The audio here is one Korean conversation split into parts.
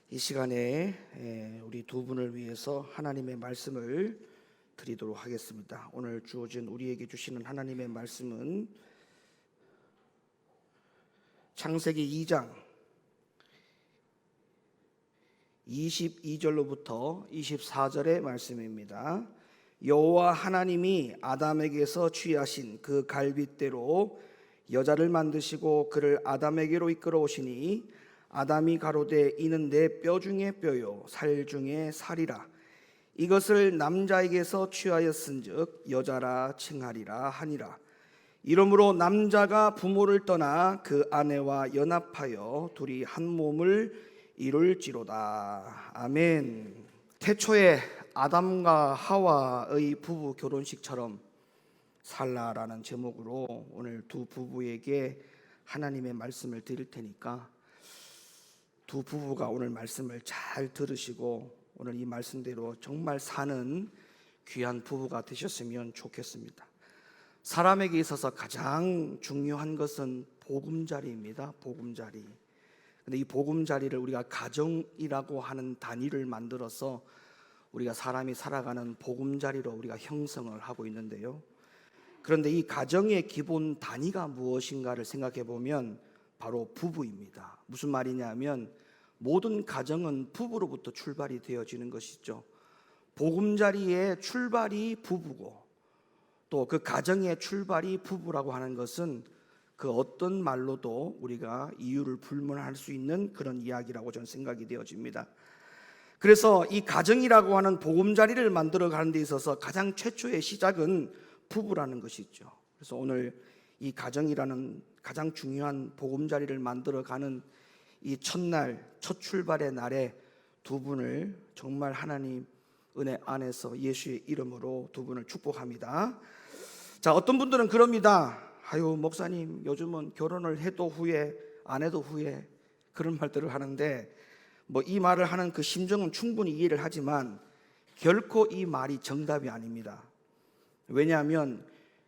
이 시간에 우리 두 분을 위해서 하나님의 말씀을 드리도록 하겠습니다. 오늘 주어진 우리에게 주시는 하나님의 말씀은 창세기 2장 22절로부터 24절의 말씀입니다. 여호와 하나님이 아담에게서 취하신 그 갈빗대로 여자를 만드시고 그를 아담에게로 이끌어 오시니 아담이 가로되 이는 내 뼈 중에 뼈요 살 중에 살이라. 이것을 남자에게서 취하였은즉 여자라 칭하리라 하니라. 이러므로 남자가 부모를 떠나 그 아내와 연합하여 둘이 한 몸을 이룰지로다. 아멘. 태초에 아담과 하와의 부부 결혼식처럼 살라라는 제목으로 오늘 두 부부에게 하나님의 말씀을 드릴 테니까 두 부부가 오늘 말씀을 잘 들으시고 오늘 이 말씀대로 정말 사는 귀한 부부가 되셨으면 좋겠습니다. 사람에게 있어서 가장 중요한 것은 보금자리입니다. 보금자리. 근데 이 보금자리를 우리가 가정이라고 하는 단위를 만들어서 우리가 사람이 살아가는 보금자리로 우리가 형성을 하고 있는데요. 그런데 이 가정의 기본 단위가 무엇인가를 생각해 보면 바로 부부입니다. 무슨 말이냐면 모든 가정은 부부로부터 출발이 되어지는 것이죠. 보금자리의 출발이 부부고 또 그 가정의 출발이 부부라고 하는 것은 그 어떤 말로도 우리가 이유를 불문할 수 있는 그런 이야기라고 저는 생각이 되어집니다. 그래서 이 가정이라고 하는 보금자리를 만들어 가는 데 있어서 가장 최초의 시작은 부부라는 것이죠. 그래서 오늘 이 가정이라는 가장 중요한 보금자리를 만들어 가는 이 첫날, 첫 출발의 날에 두 분을 정말 하나님 은혜 안에서 예수의 이름으로 두 분을 축복합니다. 자, 어떤 분들은 그럽니다. 아유, 목사님, 요즘은 결혼을 해도 후회, 안 해도 후회, 그런 말들을 하는데 이 말을 하는 그 심정은 충분히 이해를 하지만 결코 이 말이 정답이 아닙니다. 왜냐하면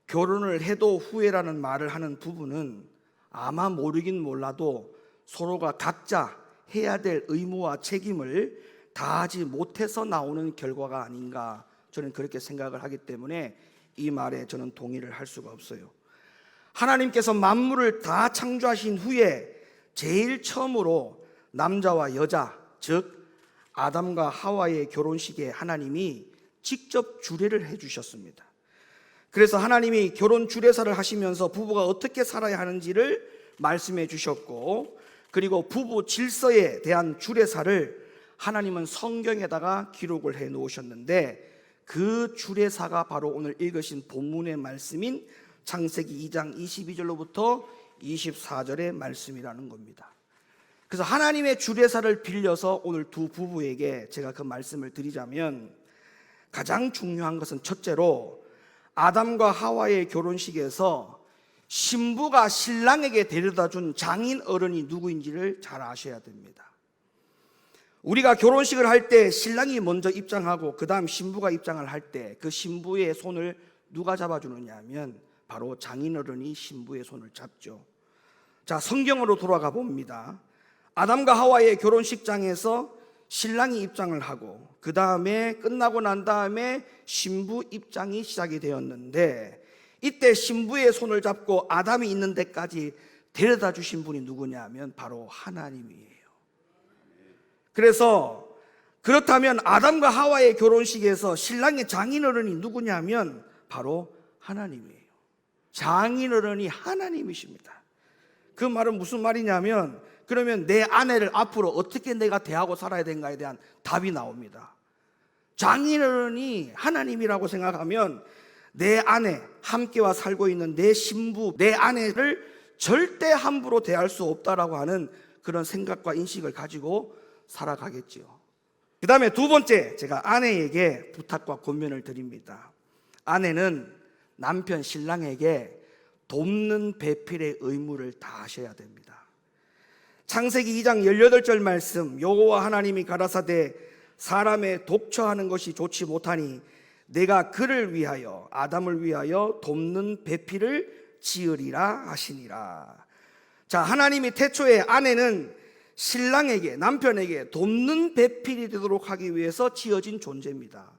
결혼을 해도 후회라는 말을 하는 부부는 아마 모르긴 몰라도 서로가 각자 해야 될 의무와 책임을 다하지 못해서 나오는 결과가 아닌가, 저는 그렇게 생각을 하기 때문에 이 말에 저는 동의를 할 수가 없어요. 하나님께서 만물을 다 창조하신 후에 제일 처음으로 남자와 여자, 즉 아담과 하와의 결혼식에 하나님이 직접 주례를 해주셨습니다. 그래서 하나님이 결혼 주례사를 하시면서 부부가 어떻게 살아야 하는지를 말씀해 주셨고, 그리고 부부 질서에 대한 주례사를 하나님은 성경에다가 기록을 해 놓으셨는데 그 주례사가 바로 오늘 읽으신 본문의 말씀인 창세기 2장 22절로부터 24절의 말씀이라는 겁니다. 그래서 하나님의 주례사를 빌려서 오늘 두 부부에게 제가 그 말씀을 드리자면 가장 중요한 것은 첫째로 아담과 하와의 결혼식에서 신부가 신랑에게 데려다준 장인 어른이 누구인지를 잘 아셔야 됩니다. 우리가 결혼식을 할 때 신랑이 먼저 입장하고 그 다음 신부가 입장을 할 때 그 신부의 손을 누가 잡아주느냐 하면 바로 장인 어른이 신부의 손을 잡죠. 자, 성경으로 돌아가 봅니다. 아담과 하와의 결혼식장에서 신랑이 입장을 하고 그 다음에 끝나고 난 다음에 신부 입장이 시작이 되었는데 이때 신부의 손을 잡고 아담이 있는 데까지 데려다 주신 분이 누구냐 하면 바로 하나님이에요. 그래서 그렇다면 아담과 하와의 결혼식에서 신랑의 장인어른이 누구냐 하면 바로 하나님이에요. 장인어른이 하나님이십니다. 그 말은 무슨 말이냐면 그러면 내 아내를 앞으로 어떻게 내가 대하고 살아야 되는가에 대한 답이 나옵니다. 장인어른이 하나님이라고 생각하면 내 아내, 함께와 살고 있는 내 신부, 내 아내를 절대 함부로 대할 수 없다라고 하는 그런 생각과 인식을 가지고 살아가겠지요. 그 다음에 두 번째, 제가 아내에게 부탁과 권면을 드립니다. 아내는 남편 신랑에게 돕는 배필의 의무를 다하셔야 됩니다. 창세기 2장 18절 말씀, 여호와 하나님이 가라사대 사람의 독처하는 것이 좋지 못하니 내가 그를 위하여 아담을 위하여 돕는 배필을 지으리라 하시니라. 자, 하나님이 태초에 아내는 신랑에게, 남편에게 돕는 배필이 되도록 하기 위해서 지어진 존재입니다.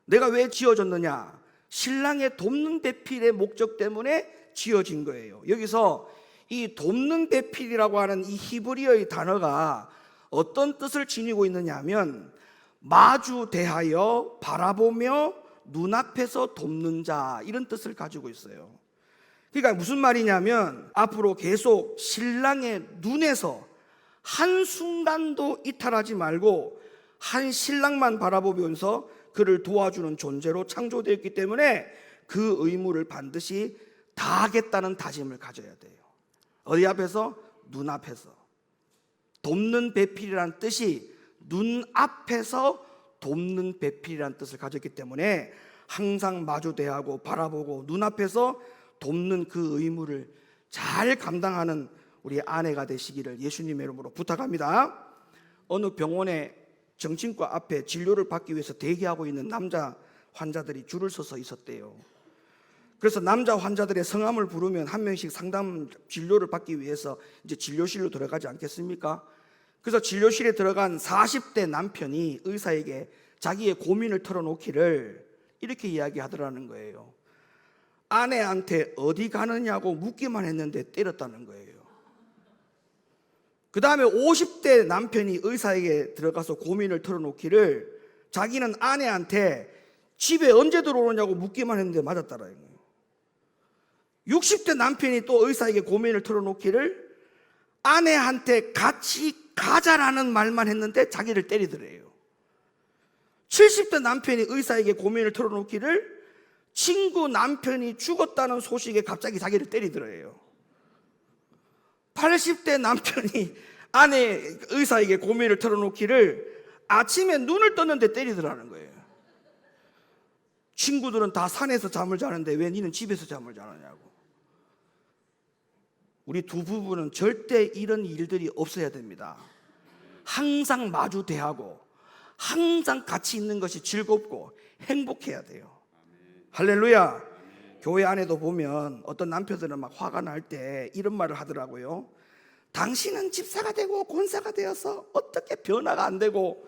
내가 왜 지어졌느냐? 신랑의 돕는 배필의 목적 때문에 지어진 거예요. 여기서 이 돕는 배필이라고 하는 이 히브리어의 단어가 어떤 뜻을 지니고 있느냐 하면 마주 대하여 바라보며 눈앞에서 돕는 자, 이런 뜻을 가지고 있어요. 그러니까 무슨 말이냐면 앞으로 계속 신랑의 눈에서 한순간도 이탈하지 말고 한 신랑만 바라보면서 그를 도와주는 존재로 창조되었기 때문에 그 의무를 반드시 다하겠다는 다짐을 가져야 돼요. 어디 앞에서? 눈앞에서. 돕는 배필이라는 뜻이 눈앞에서 돕는 배필이라는 뜻을 가졌기 때문에 항상 마주 대하고 바라보고 눈앞에서 돕는 그 의무를 잘 감당하는 우리 아내가 되시기를 예수님의 이름으로 부탁합니다. 어느 병원의 정신과 앞에 진료를 받기 위해서 대기하고 있는 남자 환자들이 줄을 서서 있었대요. 그래서 남자 환자들의 성함을 부르면 한 명씩 상담 진료를 받기 위해서 이제 진료실로 들어가지 않겠습니까? 그래서 진료실에 들어간 40대 남편이 의사에게 자기의 고민을 털어놓기를 이렇게 이야기하더라는 거예요. 아내한테 어디 가느냐고 묻기만 했는데 때렸다는 거예요. 그 다음에 50대 남편이 의사에게 들어가서 고민을 털어놓기를 자기는 아내한테 집에 언제 들어오느냐고 묻기만 했는데 맞았다라는 거예요. 60대 남편이 또 의사에게 고민을 털어놓기를 아내한테 같이 가자라는 말만 했는데 자기를 때리더래요. 70대 남편이 의사에게 고민을 털어놓기를 친구 남편이 죽었다는 소식에 갑자기 자기를 때리더래요. 80대 남편이 아내 의사에게 고민을 털어놓기를 아침에 눈을 떴는데 때리더라는 거예요. 친구들은 다 산에서 잠을 자는데 왜 니는 집에서 잠을 자느냐고. 우리 두 부부는 절대 이런 일들이 없어야 됩니다. 항상 마주 대하고 항상 같이 있는 것이 즐겁고 행복해야 돼요. 할렐루야. 교회 안에도 보면 어떤 남편들은 막 화가 날 때 이런 말을 하더라고요. 당신은 집사가 되고 권사가 되어서 어떻게 변화가 안 되고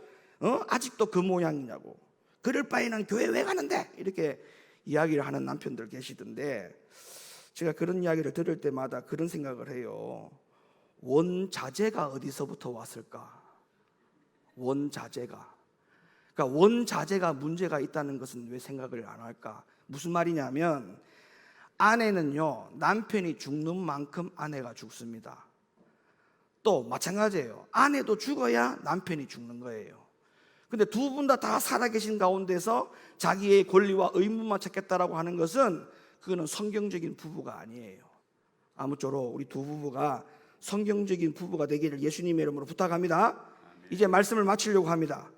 아직도 그 모양이냐고. 그럴 바에는 교회 왜 가는데? 이렇게 이야기를 하는 남편들 계시던데 제가 그런 이야기를 들을 때마다 그런 생각을 해요. 원자재가 어디서부터 왔을까? 원자재가. 그러니까 원자재가 문제가 있다는 것은 왜 생각을 안 할까? 무슨 말이냐면 아내는요, 남편이 죽는 만큼 아내가 죽습니다. 또 마찬가지예요. 아내도 죽어야 남편이 죽는 거예요. 근데 두 분 다 살아계신 가운데서 자기의 권리와 의무만 찾겠다라고 하는 것은 그거는 성경적인 부부가 아니에요. 아무쪼록 우리 두 부부가 성경적인 부부가 되기를 예수님의 이름으로 부탁합니다. 이제 말씀을 마치려고 합니다.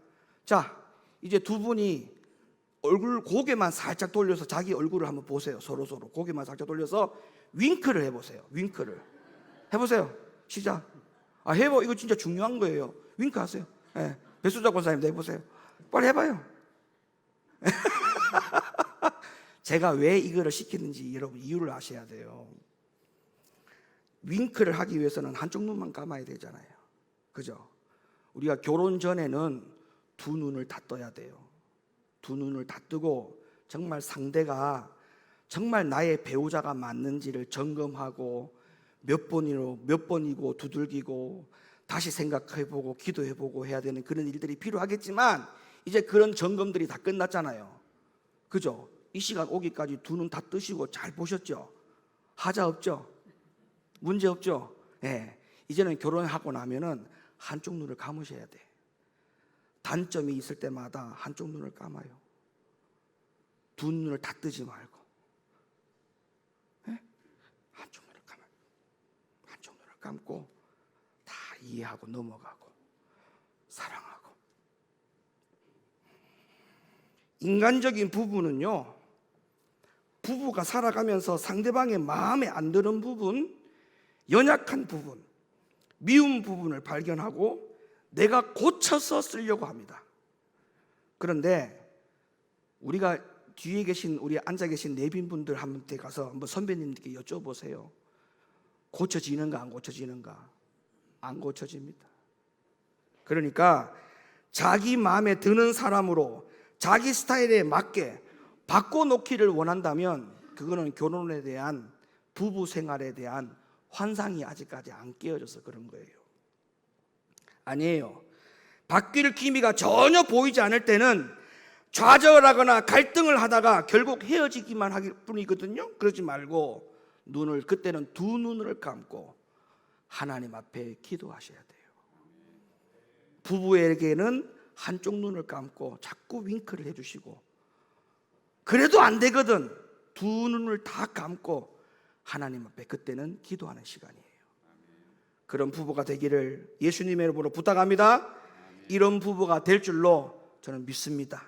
자, 이제 두 분이 얼굴 고개만 살짝 돌려서 자기 얼굴을 한번 보세요. 서로 고개만 살짝 돌려서 윙크를 해보세요. 윙크를 해보세요. 시작. 이거 진짜 중요한 거예요. 윙크 하세요. 네. 배수자 권사님도 해보세요. 빨리 해봐요. 제가 왜 이거를 시키는지 여러분 이유를 아셔야 돼요. 윙크를 하기 위해서는 한쪽 눈만 감아야 되잖아요. 그죠? 우리가 결혼 전에는 두 눈을 다 떠야 돼요. 두 눈을 다 뜨고 정말 상대가 정말 나의 배우자가 맞는지를 점검하고 몇 번이고 두들기고 다시 생각해보고 기도해보고 해야 되는 그런 일들이 필요하겠지만 이제 그런 점검들이 다 끝났잖아요. 그죠? 이 시간 오기까지 두 눈 다 뜨시고 잘 보셨죠? 하자 없죠? 문제 없죠? 네. 이제는 결혼하고 나면은 한쪽 눈을 감으셔야 돼. 단점이 있을 때마다 한쪽 눈을 감아요. 두 눈을 다 뜨지 말고. 네? 한쪽 눈을 감아요. 한쪽 눈을 감고 다 이해하고 넘어가고 사랑하고. 인간적인 부부는요, 부부가 살아가면서 상대방의 마음에 안 드는 부분, 연약한 부분, 미운 부분을 발견하고 내가 고쳐서 쓰려고 합니다. 그런데 우리가 뒤에 계신 우리 앉아 계신 내빈분들 한테 가서 한번 선배님들께 여쭤보세요. 고쳐지는가 안 고쳐지는가? 안 고쳐집니다. 그러니까 자기 마음에 드는 사람으로 자기 스타일에 맞게 바꿔놓기를 원한다면 그거는 결혼에 대한, 부부 생활에 대한 환상이 아직까지 안 깨어져서 그런 거예요. 아니에요. 바뀔 기미가 전혀 보이지 않을 때는 좌절하거나 갈등을 하다가 결국 헤어지기만 하길 뿐이거든요. 그러지 말고 그때는 두 눈을 감고 하나님 앞에 기도하셔야 돼요. 부부에게는 한쪽 눈을 감고 자꾸 윙크를 해주시고, 그래도 안 되거든 두 눈을 다 감고 하나님 앞에 그때는 기도하는 시간이에요. 그런 부부가 되기를 예수님의 이름으로 부탁합니다. 이런 부부가 될 줄로 저는 믿습니다.